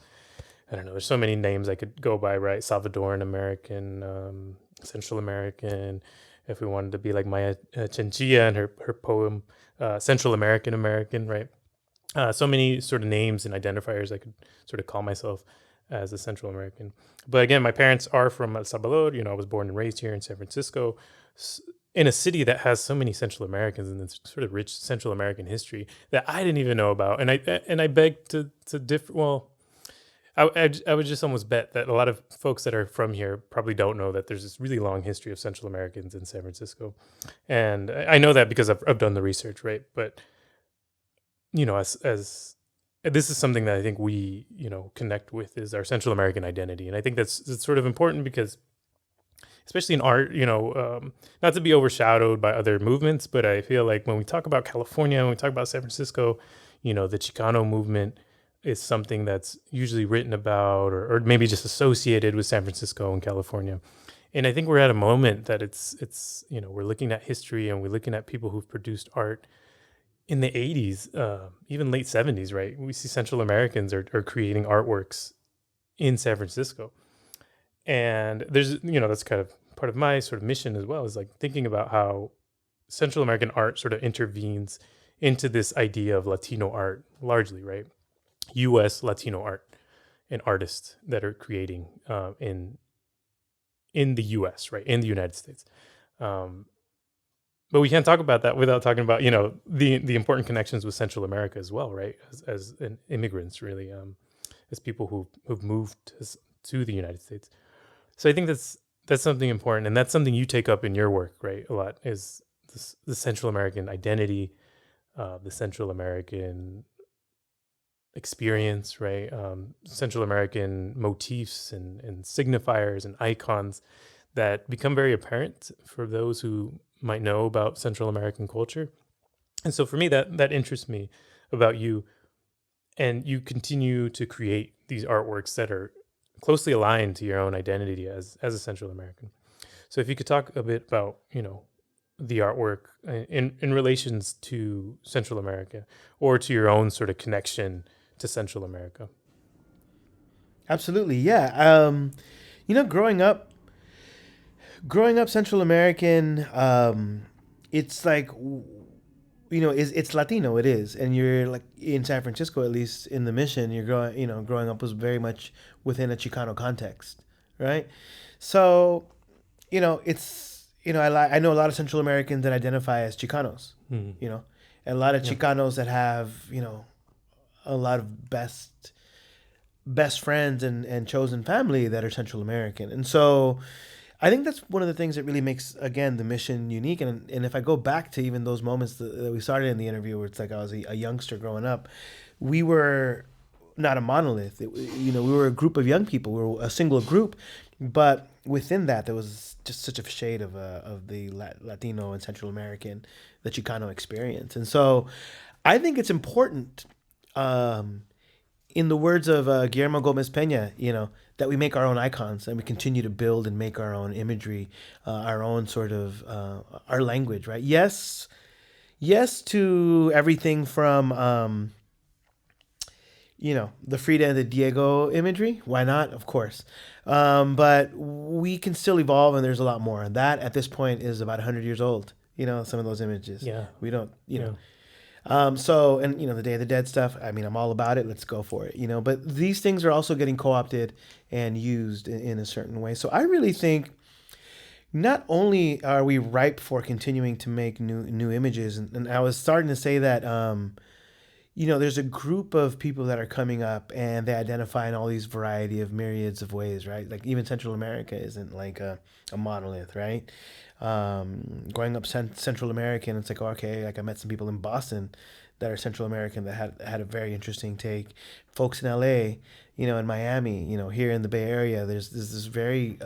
I don't know. There's so many names I could go by, right? Salvadoran American, Central American. If we wanted to be like Maya Chinchilla and her poem, Central American, right? So many sort of names and identifiers I could sort of call myself as a Central American. But again, my parents are from El Salvador. I was born and raised here in San Francisco, in a city that has so many Central Americans and this sort of rich Central American history that I didn't even know about. And I beg to differ. Well, I would just almost bet that a lot of folks that are from here probably don't know that there's this really long history of Central Americans in San Francisco. And I know that because I've done the research, right? But, as this is something that I think we, connect with, is our Central American identity. And I think that's sort of important because, especially in art, not to be overshadowed by other movements, but I feel like when we talk about California, when we talk about San Francisco, the Chicano movement is something that's usually written about or maybe just associated with San Francisco and California. And I think we're at a moment that it's we're looking at history and we're looking at people who've produced art in the 80s, even late 70s, right? We see Central Americans are creating artworks in San Francisco. And there's, that's kind of part of my sort of mission as well, is like thinking about how Central American art sort of intervenes into this idea of Latino art largely, right? U.S. Latino art and artists that are creating in the U.S., right, in the United States. But we can't talk about that without talking about the important connections with Central America as well, right? As immigrants, really, as people who've moved to the United States. So I think that's something important, and that's something you take up in your work, right? A lot is the Central American identity, the Central American experience, right? Central American motifs and signifiers and icons that become very apparent for those who might know about Central American culture. And so for me, that interests me about you. And you continue to create these artworks that are closely aligned to your own identity as a Central American. So if you could talk a bit about, the artwork in relations to Central America, or to your own sort of connection to Central America. Absolutely, yeah. Growing up Central American, it's like, it's Latino. It is, and you're like in San Francisco, at least in the Mission. You're growing up was very much within a Chicano context, right? So, it's I know a lot of Central Americans that identify as Chicanos, and a lot of Chicanos that have a lot of best friends and chosen family that are Central American, and so I think that's one of the things that really makes, again, the Mission unique. And if I go back to even those moments that we started in the interview, where it's like I was a youngster growing up, we were not a monolith. We were a group of young people. We were a single group, but within that, there was just such a shade of the Latino and Central American, the Chicano experience. And so I think it's important, in the words of Guillermo Gomez Peña, that we make our own icons and we continue to build and make our own imagery, our own sort of our language, right? Yes to everything from the Frida and the Diego imagery. Why not? Of course. But we can still evolve, and there's a lot more. And that at this point is about 100 years old. Some of those images. Yeah. We don't. So, and the Day of the Dead stuff, I mean, I'm all about it. Let's go for it, but these things are also getting co-opted and used in a certain way. So I really think not only are we ripe for continuing to make new images, and I was starting to say that, there's a group of people that are coming up and they identify in all these variety of myriads of ways, right? Like even Central America isn't like a monolith, right? Growing up Central American, it's like, okay, like I met some people in Boston that are Central American that had a very interesting take. Folks in LA, in Miami, here in the Bay Area, there's this very,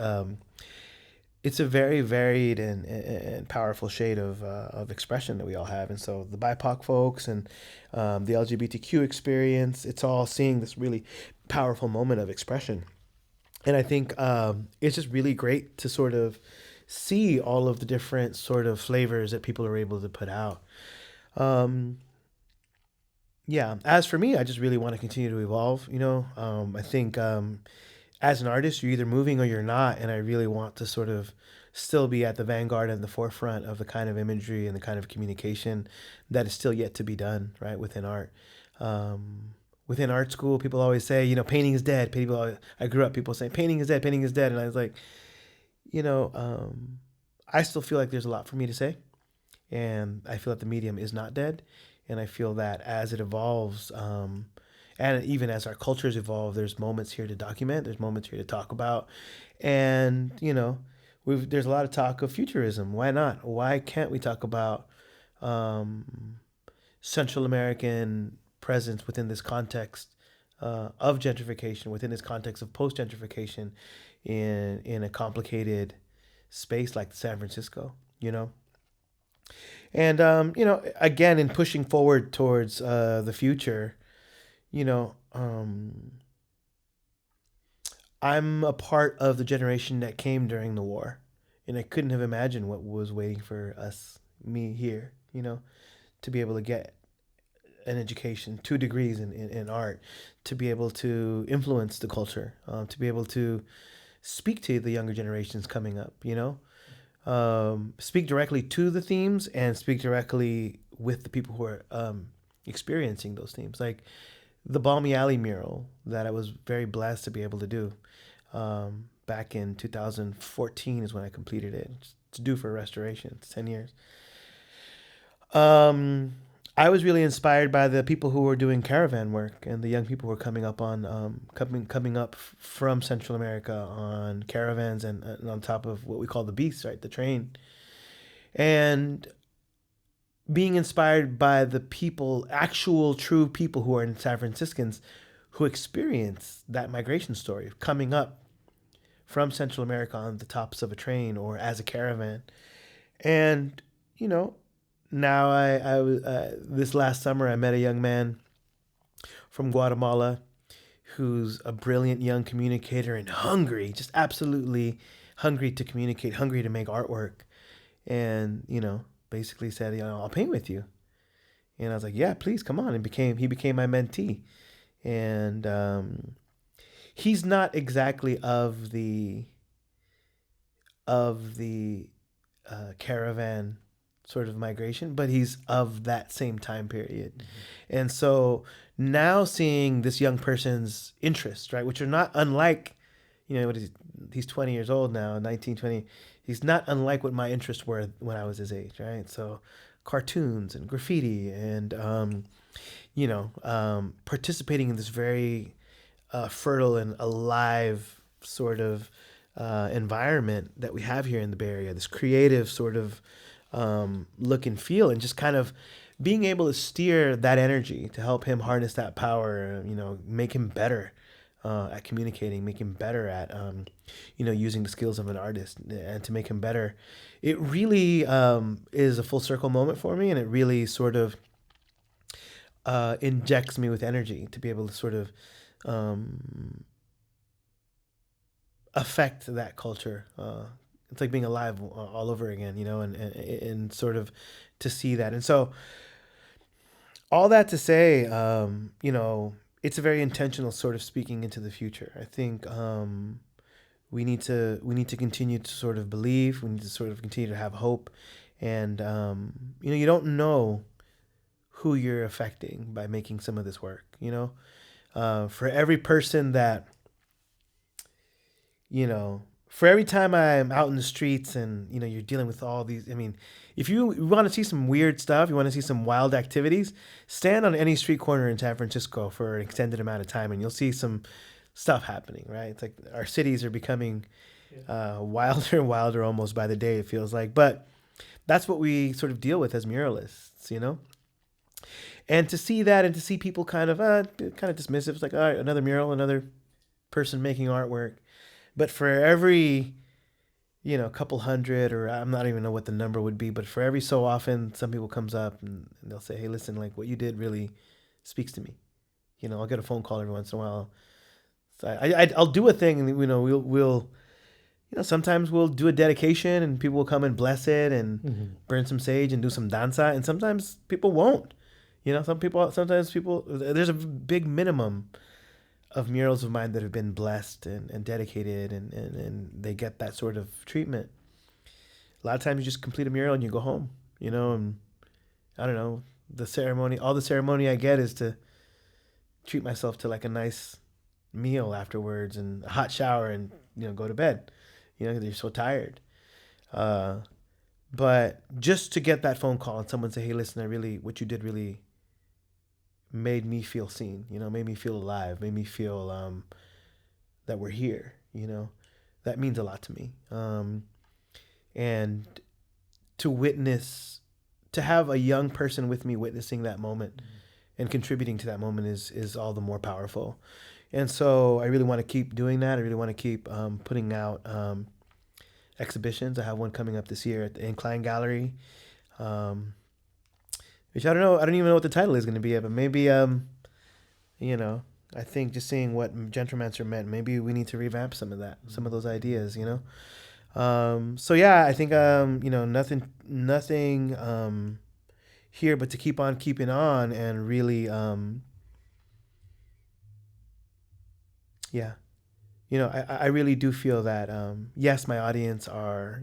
it's a very varied and powerful shade of expression that we all have. And so the BIPOC folks and the LGBTQ experience, it's all seeing this really powerful moment of expression. And I think it's just really great to sort of see all of the different sort of flavors that people are able to put out. As for me, I just really want to continue to evolve. I think as an artist, you're either moving or you're not, and I really want to sort of still be at the vanguard and the forefront of the kind of imagery and the kind of communication that is still yet to be done, right, within art. Within art school, people always say, painting is dead. I grew up, people saying painting is dead, and I was like, I still feel like there's a lot for me to say, and I feel that the medium is not dead, and I feel that as it evolves, and even as our cultures evolve, there's moments here to document, there's moments here to talk about, and there's a lot of talk of futurism. Why not? Why can't we talk about Central American presence within this context of gentrification, within this context of post gentrification, in a complicated space like San Francisco, and again, in pushing forward towards the future, I'm a part of the generation that came during the war, and I couldn't have imagined what was waiting for me here, to be able to get an education, 2 degrees in art, to be able to influence the culture, to be able to speak to the younger generations coming up, speak directly to the themes and speak directly with the people who are experiencing those themes. Like the Balmy Alley mural that I was very blessed to be able to do back in 2014 is when I completed it. It's due for restoration. It's 10 years. I was really inspired by the people who were doing caravan work and the young people who were coming up from Central America on caravans and on top of what we call the beast, right, the train, and being inspired by the people, actual true people who are in San Franciscans who experience that migration story of coming up from Central America on the tops of a train or as a caravan. And, now I was this last summer I met a young man from Guatemala who's a brilliant young communicator and hungry, just absolutely hungry to communicate, hungry to make artwork. And, basically said, I'll paint with you. And I was like, yeah, please come on. He became my mentee. And he's not exactly of the caravan sort of migration, but he's of that same time period. Mm-hmm. And so now seeing this young person's interests, right, which are not unlike, he's 20 years old now, 19, 20. He's not unlike what my interests were when I was his age, right? So cartoons and graffiti and, participating in this very fertile and alive sort of environment that we have here in the Bay Area, this creative sort of look and feel, and just kind of being able to steer that energy to help him harness that power, make him better at communicating, make him better at, using the skills of an artist, and to make him better. It really is a full circle moment for me, and it really sort of injects me with energy to be able to sort of affect that culture. It's like being alive all over again, and sort of to see that. And so all that to say, it's a very intentional sort of speaking into the future. I think we need to continue to sort of believe. We need to sort of continue to have hope. And, you don't know who you're affecting by making some of this work, for every person that, for every time I'm out in the streets and, you're dealing with all these, if you want to see some weird stuff, you want to see some wild activities, stand on any street corner in San Francisco for an extended amount of time and you'll see some stuff happening, right? It's like our cities are becoming wilder and wilder almost by the day, it feels like. But that's what we sort of deal with as muralists, And to see that and to see people kind of dismissive, it's like, all right, another mural, another person making artwork. But for every, couple hundred, or I'm not even know what the number would be, but for every so often, some people comes up and they'll say, hey, listen, like what you did really speaks to me. I'll get a phone call every once in a while. So I'll do a thing and, we'll sometimes we'll do a dedication and people will come and bless it and burn some sage and do some danza. And sometimes people won't, sometimes people, there's a big minimum of murals of mine that have been blessed and dedicated and they get that sort of treatment. A lot of times you just complete a mural and you go home, and I don't know, all the ceremony I get is to treat myself to like a nice meal afterwards and a hot shower and, go to bed, because you're so tired. But just to get that phone call and someone say, hey, listen, what you did really made me feel seen, made me feel alive, made me feel that we're here, that means a lot to me. And to have a young person with me witnessing that moment and contributing to that moment is all the more powerful. And so I really want to keep doing that. I really want to keep putting out exhibitions. I have one coming up this year at the Incline Gallery. Which I don't know. I don't even know what the title is going to be, but maybe, I think just seeing what Gentromancer meant, maybe we need to revamp some of that, some of those ideas, So yeah, I think, nothing, here, but to keep on keeping on and really, yeah, I really do feel that, yes, my audience are,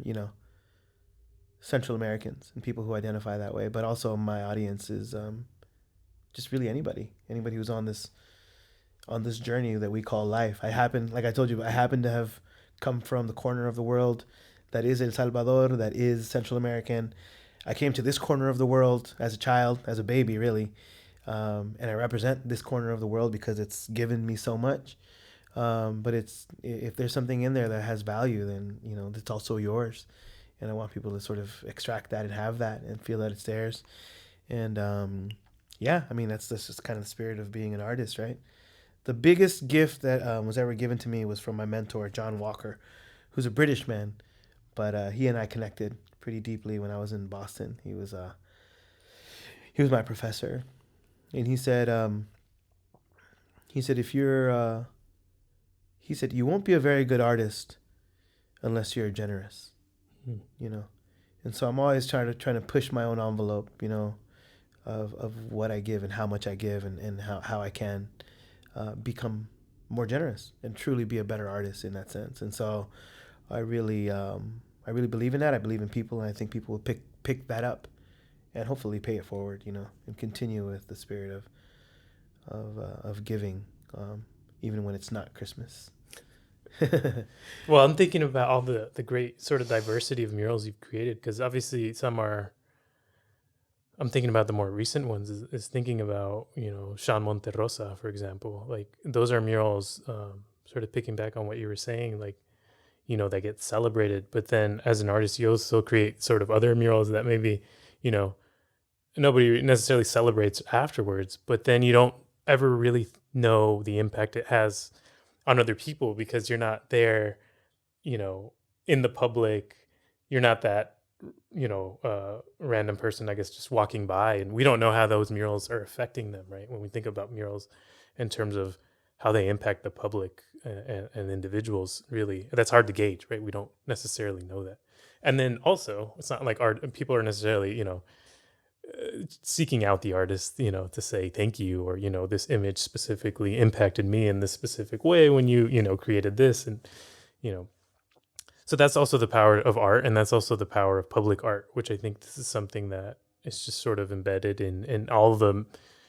Central Americans and people who identify that way, but also my audience is, just really anybody who's on this journey that we call life. Like I told you, I happen to have come from the corner of the world that is El Salvador, that is Central American. I came to this corner of the world as a child, as a baby, really, and I represent this corner of the world because it's given me so much. But if there's something in there that has value, then it's also yours, and I want people to sort of extract that and have that and feel that it's theirs. And yeah, I mean that's just kind of the spirit of being an artist, right? The biggest gift that was ever given to me was from my mentor, John Walker, who's a British man, but he and I connected pretty deeply when I was in Boston. He was my professor, and he said if you're he said you won't be a very good artist unless you're generous, you know. And so I'm always trying to push my own envelope, of what I give and how much I give and how I can become more generous and truly be a better artist in that sense. And so I really believe in that. I believe in people, and I think people will pick that up and hopefully pay it forward, and continue with the spirit of giving, even when it's not Christmas. Well, I'm thinking about all the great sort of diversity of murals you've created, because obviously I'm thinking about the more recent ones is thinking about, Sean Monterrosa, for example. Like those are murals, sort of picking back on what you were saying, like, that get celebrated. But then as an artist, you also create sort of other murals that maybe, nobody necessarily celebrates afterwards, but then you don't ever really know the impact it has on other people because you're not there, in the public. You're not that, random person, I guess, just walking by, and we don't know how those murals are affecting them, right? When we think about murals in terms of how they impact the public and individuals, really, that's hard to gauge, right? We don't necessarily know that. And then also, it's not like people are necessarily, seeking out the artist, to say thank you, or, this image specifically impacted me in this specific way when you, created this. And, so that's also the power of art. And that's also the power of public art, which I think this is something that is just sort of embedded in all the,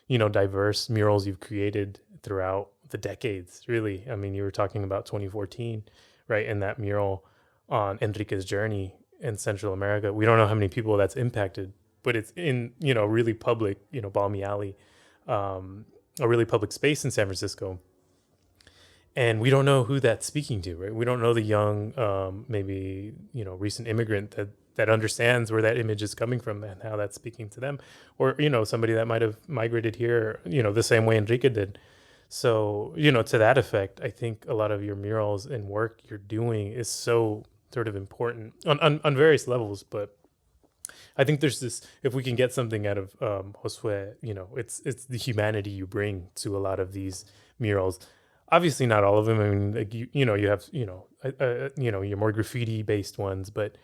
diverse murals you've created throughout the decades, really. I mean, you were talking about 2014, right? And that mural on Enrique's journey in Central America. We don't know how many people that's impacted, but it's in, really public, Balmy Alley, a really public space in San Francisco. And we don't know who that's speaking to, right? We don't know the young, maybe, recent immigrant that understands where that image is coming from and how that's speaking to them. Or, somebody that might have migrated here, the same way Enrique did. So, to that effect, I think a lot of your murals and work you're doing is so sort of important on various levels. But I think there's this, if we can get something out of Josué, it's the humanity you bring to a lot of these murals. Obviously not all of them. I mean, like you have, your more graffiti based ones, but,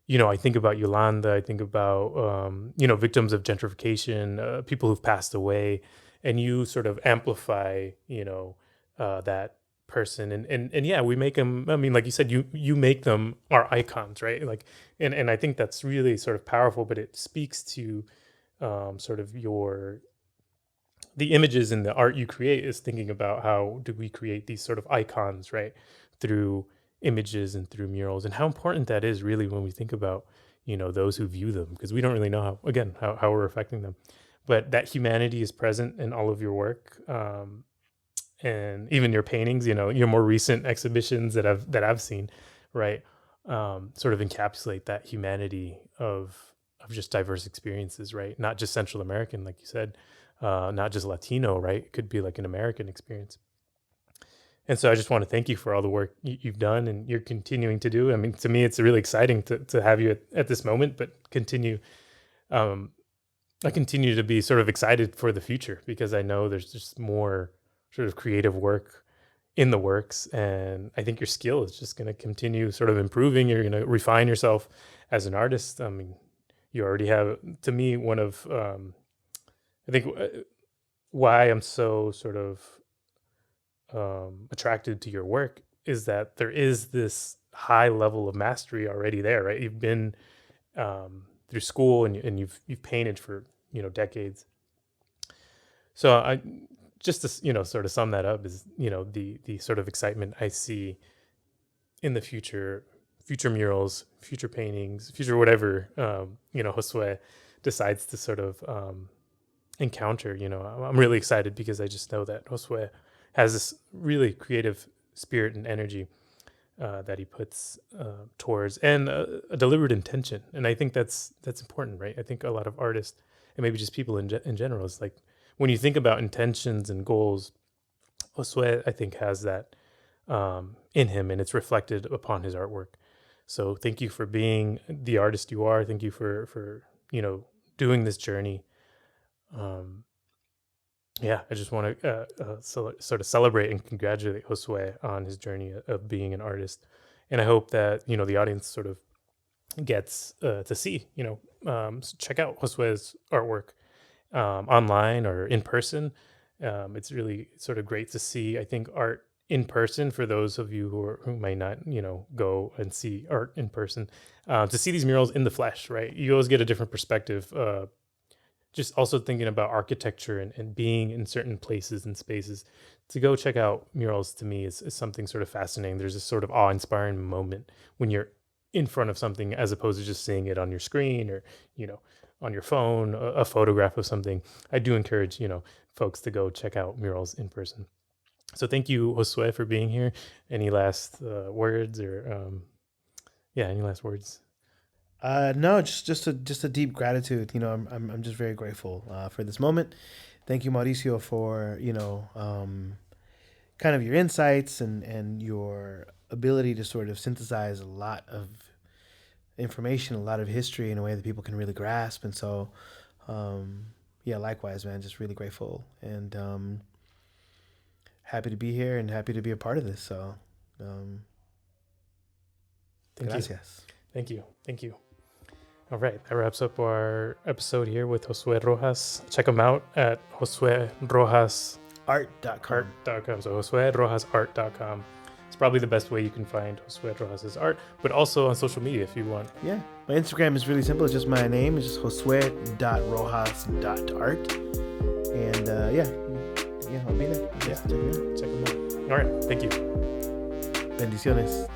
I think about Yolanda, I think about, victims of gentrification, people who've passed away, and you sort of amplify, that person. And yeah, we make them, I mean, like you said, you make them our icons, right? Like, and I think that's really sort of powerful, but it speaks to, sort of the images and the art you create is thinking about how do we create these sort of icons, right? Through images and through murals, and how important that is really when we think about, those who view them, because we don't really know how we're affecting them. But that humanity is present in all of your work. And even your paintings, your more recent exhibitions that I've seen, right? Sort of encapsulate that humanity of just diverse experiences, right? Not just Central American, like you said, not just Latino, right? It could be like an American experience. And so I just want to thank you for all the work you've done and you're continuing to do. I mean, to me, it's really exciting to have you at this moment, but I continue to be sort of excited for the future because I know there's just more sort of creative work in the works. And I think your skill is just going to continue sort of improving. You're going to refine yourself as an artist. I mean, You already have, to me, one of I think why I'm so sort of attracted to your work is that there is this high level of mastery already there, right? You've been through school, and you've painted for decades. So I just to sort of sum that up is the sort of excitement I see in the future murals, future paintings, future whatever Josué decides to sort of encounter. I'm really excited because I just know that Josué has this really creative spirit and energy that he puts towards, and a deliberate intention. And I think that's important, right? I think a lot of artists, and maybe just people in general, is like, when you think about intentions and goals, Josué, I think, has that in him, and it's reflected upon his artwork. So thank you for being the artist you are. Thank you for doing this journey. I just want to sort of celebrate and congratulate Josué on his journey of being an artist, and I hope that the audience sort of gets to see, check out Josué's artwork online or in person. It's really sort of great to see, I think, art in person for those of you who might not, go and see art in person, to see these murals in the flesh, right? You always get a different perspective. Just also thinking about architecture and being in certain places and spaces. To go check out murals, to me, is something sort of fascinating. There's this sort of awe-inspiring moment when you're in front of something, as opposed to just seeing it on your screen or, on your phone, a photograph of something. I do encourage, folks to go check out murals in person. So thank you, Josué, for being here. Any last words or, any last words? No, just a deep gratitude. I'm just very grateful for this moment. Thank you, Mauricio, for kind of your insights and your ability to sort of synthesize a lot of information, a lot of history in a way that people can really grasp. And so, likewise, man, just really grateful and happy to be here and happy to be a part of this. So, gracias. Thank you. All right, that wraps up our episode here with Josué Rojas. Check him out at josuerojasart.com. So josuerojasart.com. It's probably the best way you can find Josué Rojas' art, but also on social media if you want. Yeah, my Instagram is really simple. It's just my name. It's just josue.rojas.art. And I'll be there. Check him out. All right, thank you. Bendiciones.